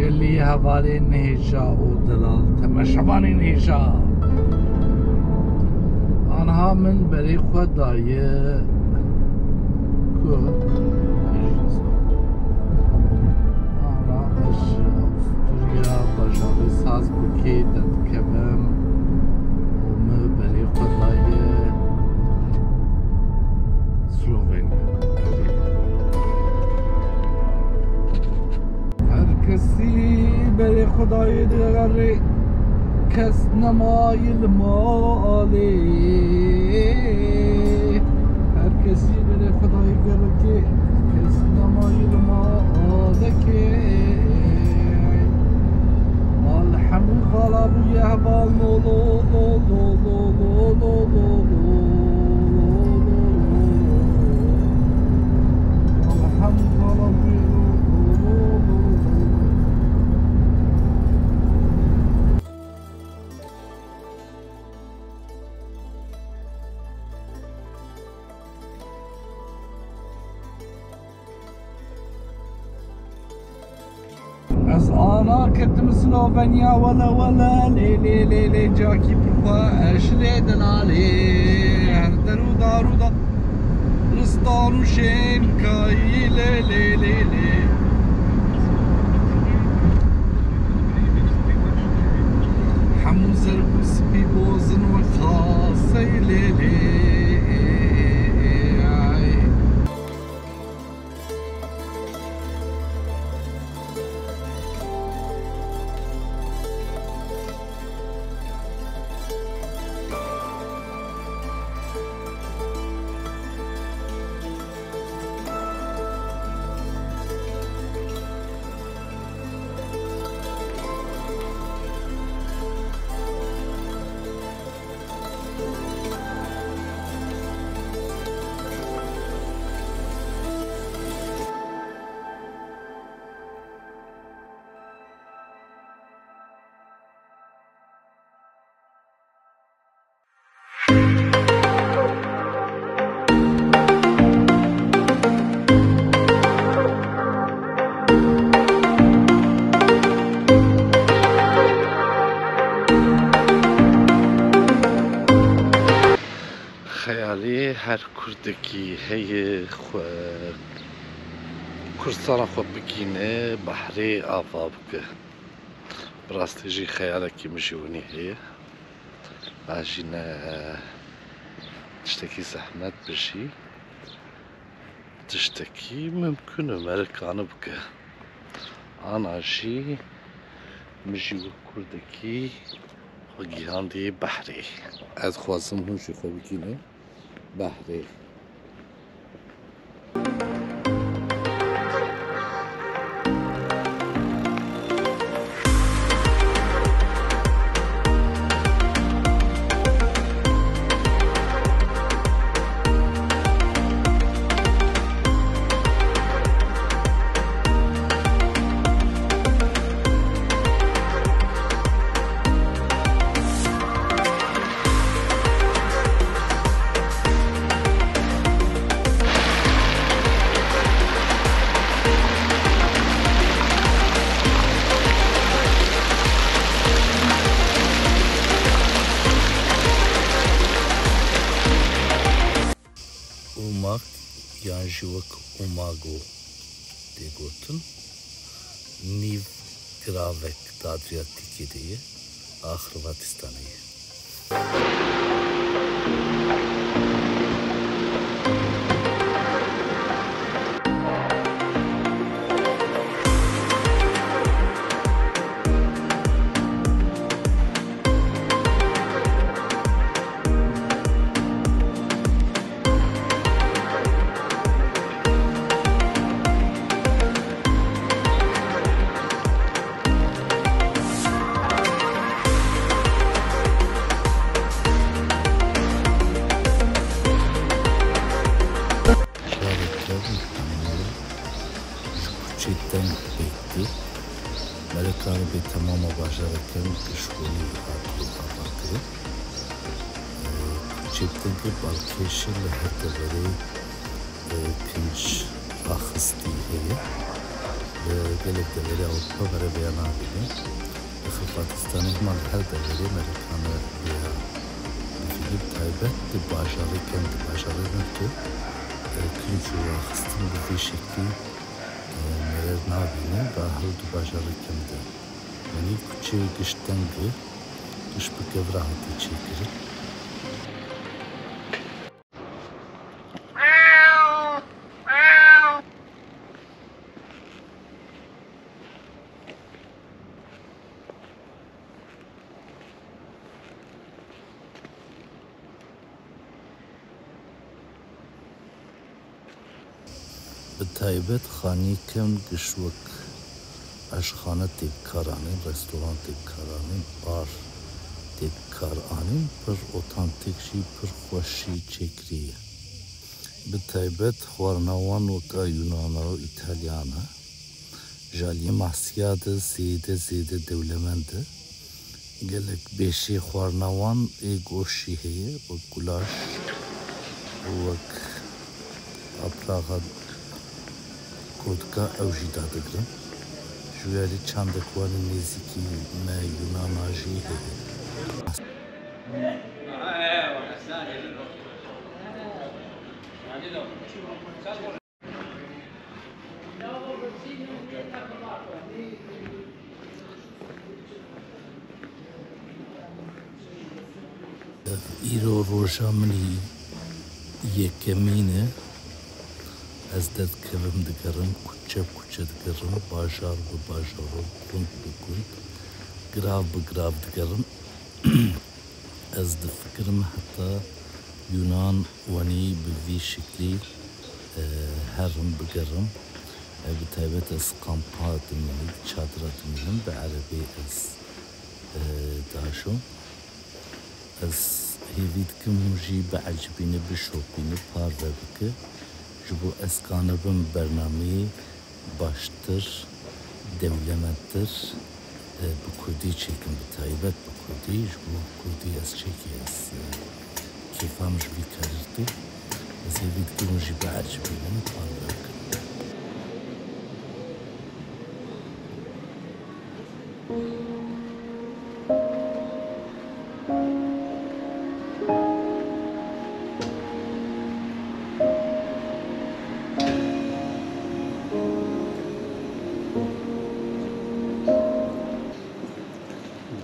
اللي هوالي نهجا ودلال تمشبان نهجا آنها من بری خدای که آنها اش استوریا بجاوی ساز بکی دادکبم و بری خدای سلوونیا هر کسی بری خدای دلغری کس نمایل مالی هر کسی بره خدای گره که کس نمایل مالی که مال همون خالا بوی احوال لولو لولو لولو لولو مال همون خالا بوی از آنا کتم سلوونیا ولا لی جاکی پرخوا اشلی دلالی هر درو دارو دا رستانو شین کایی لی همون زرگو سپی بوزن و خاصی لی خیالی هر کردکی هی کردستان خو بگینه بحری آفا بکه براستی جی خیالکی مجیونی هی باجینه تشتکی زحمت بشی تشتکی ممکنه مرکانه بکه آنا جی مجیو کردکی خو گیهاندی بحری از خواسم هنشی خو بگینه بحری yan jivak umago diye gotun Niv Gravek Dadriyatik diye Hırvatistan'ı. Cidden bekti. Melekleri bir tamama başlarken işgulü bakırı. Cidden ki balkeşirle hep de böyle pinç ahısti heye. gelip devleri Avrupa ve beyana bile. Pakistan'ı mal her devleri Amerikanı veya bir taybet de başarı kendi başarı nötü külçü ve hıstım bir şekli merer nabine bahar da başarı kendi. Yani küçüğü güçten güç bir kevrahatı çekilir. بتایبەت خانێکم گشوەک ئەشخانە تێبکارانین ڕێستۆران تێبکارانین بار تێبکارانین پڕ ئۆتانتیکشی پڕ خۆشی چێکریە بتایبەت خواردنەوان وەکە یونانە و ئیتالیانە ژالیە ماسیادە زێدە دەولەمەندە gelek beşi xwarnawan ê goşî heye wek gulaş wek apraxa kotka ew jî dadigirin ji werî çandek wanê nêzîkî me Yunana jî heye. İro roja minî yekemîn e ez derdkevim digerim kuçe digerim bajar bi bajaro gund bi gund grav bi grav digerim ez difikirim heta Yunan wanî bi vî şeklî herim bigerim bi taybet ez kampa dimînim çadira dimînim bi erebî ez daşom ez hêvî dikim jî biecibîne bişopîne parve bike ji bo ez kanibim bernameyê baştir dewlemendtir bi Kurdî çêkim bi taybet bi Kurdî ji bo Kurdî ez çêkî ez kêfam ji vî kerirtî ez hêvî dikim jî biecibîne parve bikim.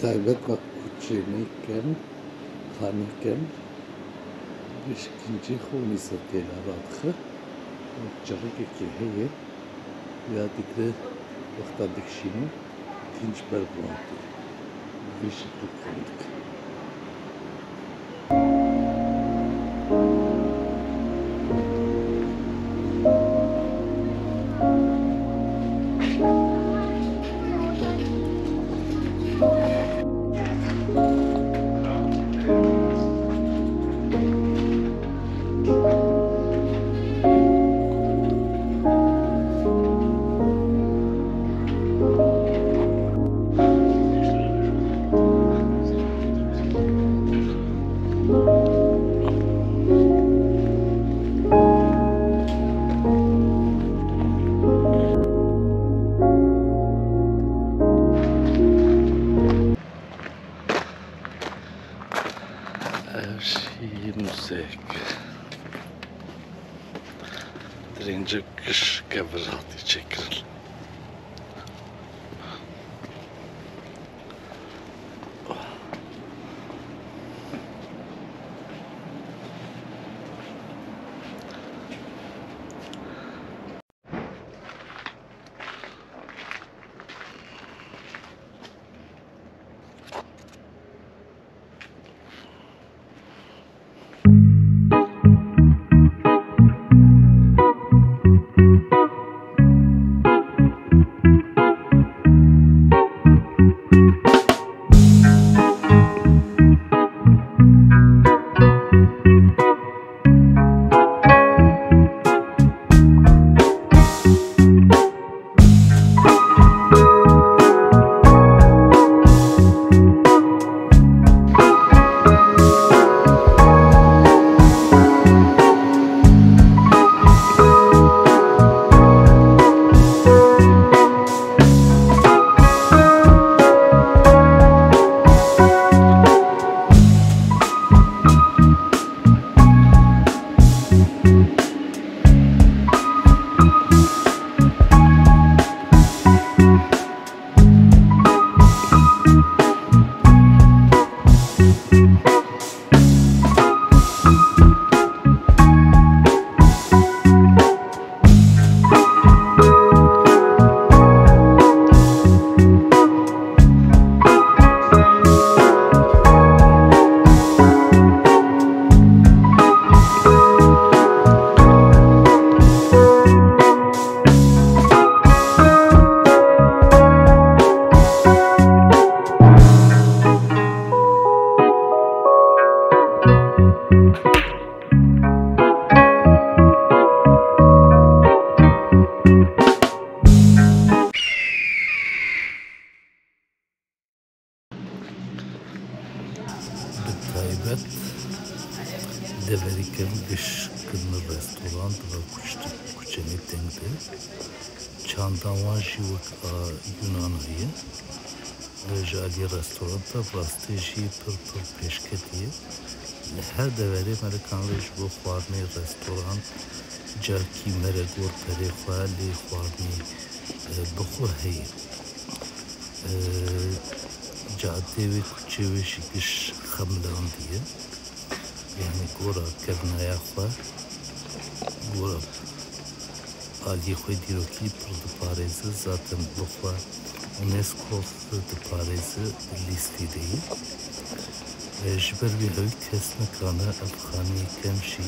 Taybet bak kuçeneyken, hanıken, beşinci huni satıyla radkı, çarık ki heye, ya dikre vakta dikşini, tinç berbuantı, beşikli kandık. Müzik. Dirince kış kevratı çekilir. taybet deveriken gışkınlı restoran ve kuçeni tengde çandavan jivuk Yunan'ı jali restoranda rasteji pır peşketiye her deveri Amerikanlı bu xwarnê restoran carkî mere gor perê xwe lê xwarnê bixwe heye cadê wê kuçê wê jî giş xemlandiye yani gora kevnaya xwe gora aliyê xwe dîrokî pir diparêze zaten bixwe UNESCO diparêze lîstê de ye ji ber vê hewî kes nikane ev xaneyeken jî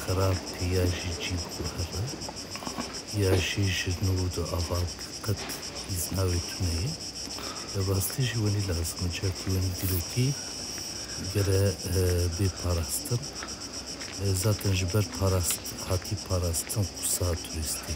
xerab tê ya jî cî biguhere ya jî ji nû di ava qet îzna wê tune ye bi rastî jî wenî lazim e carkî wenî dîrokî gere bê parastin zaten ji ber hatî parastin qûsa turîstî